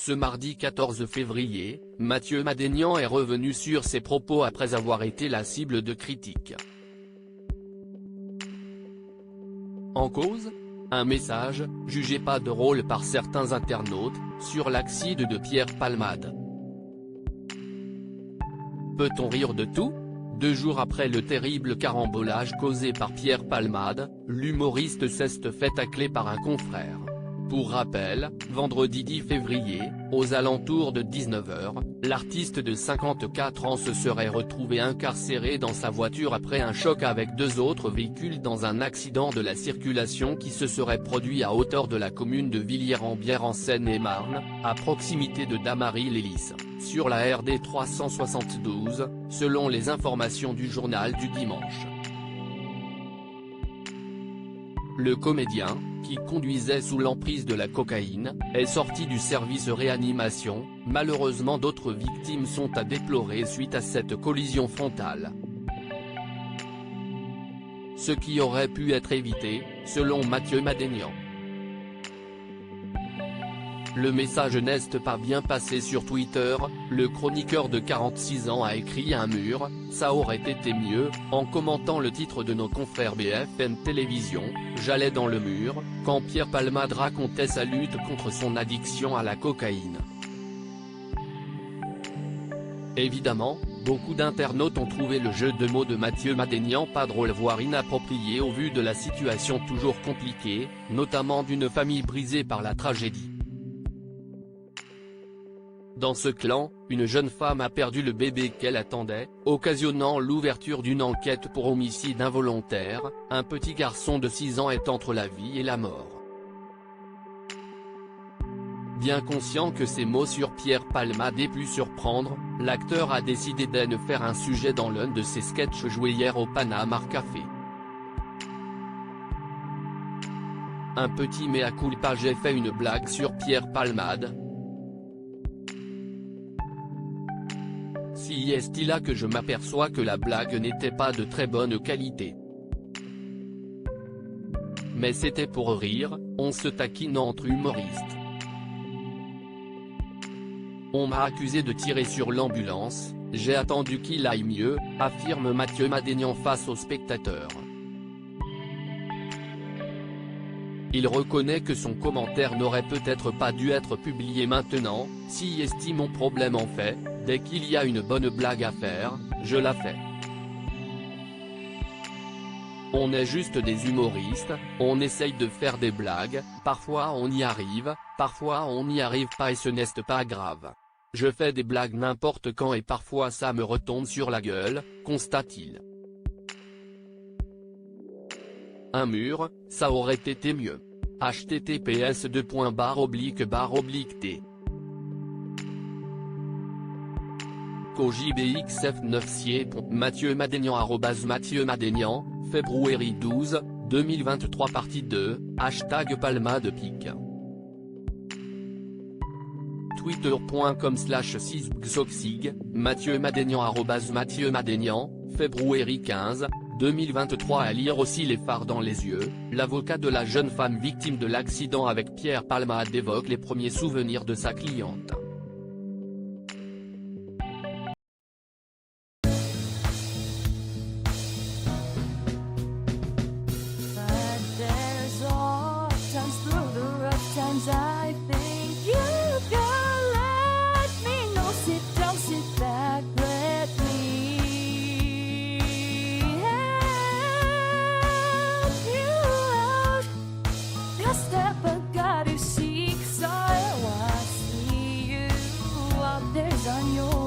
Ce mardi 14 février, Mathieu Madénian est revenu sur ses propos après avoir été la cible de critiques. En cause, un message, jugé pas drôle par certains internautes, sur l'accident de Pierre Palmade. Peut-on rire de tout ? 2 jours après le terrible carambolage causé par Pierre Palmade, l'humoriste s'est fait tacler par un confrère. Pour rappel, vendredi 10 février, aux alentours de 19h, l'artiste de 54 ans se serait retrouvé incarcéré dans sa voiture après un choc avec 2 autres véhicules dans un accident de la circulation qui se serait produit à hauteur de la commune de Villiers-en-Bière en Seine-et-Marne, à proximité de Damary-les-Lys, sur la RD 372, selon les informations du journal du dimanche. Le comédien, qui conduisait sous l'emprise de la cocaïne, est sorti du service réanimation. Malheureusement, d'autres victimes sont à déplorer suite à cette collision frontale. Ce qui aurait pu être évité, selon Mathieu Madénian. Le message n'est pas bien passé sur Twitter. Le chroniqueur de 46 ans a écrit à un mur « Ça aurait été mieux », en commentant le titre de nos confrères BFM Télévision, « J'allais dans le mur », quand Pierre Palmade racontait sa lutte contre son addiction à la cocaïne. Évidemment, beaucoup d'internautes ont trouvé le jeu de mots de Mathieu Madénian pas drôle voire inapproprié au vu de la situation toujours compliquée, notamment d'une famille brisée par la tragédie. Dans ce clan, une jeune femme a perdu le bébé qu'elle attendait, occasionnant l'ouverture d'une enquête pour homicide involontaire. Un petit garçon de 6 ans est entre la vie et la mort. Bien conscient que ces mots sur Pierre Palmade aient pu surprendre, l'acteur a décidé d'en faire un sujet dans l'un de ses sketchs joués hier au Panama Café. Un petit mea culpa, j'ai fait une blague sur Pierre Palmade. Si est là que je m'aperçois que la blague n'était pas de très bonne qualité. Mais c'était pour rire, on se taquine entre humoristes. On m'a accusé de tirer sur l'ambulance, j'ai attendu qu'il aille mieux, affirme Mathieu Madénian face aux spectateurs. Il reconnaît que son commentaire n'aurait peut-être pas dû être publié maintenant. Si estime mon problème en fait, dès qu'il y a une bonne blague à faire, je la fais. On est juste des humoristes, on essaye de faire des blagues, parfois on y arrive, parfois on n'y arrive pas et ce n'est pas grave. Je fais des blagues n'importe quand et parfois ça me retombe sur la gueule, constate-t-il. Un mur, ça aurait été mieux. https://t. COJBXF9 Mathieu Madénian @MathieuMadénian, février 12, 2023 partie 2, #PalmadePic. Twitter.com/6bxoxig, Mathieu Madénian @MathieuMadénian, février 15, 2023 à lire aussi Les phares dans les yeux, l'avocat de la jeune femme victime de l'accident avec Pierre Palmade évoque les premiers souvenirs de sa cliente. On your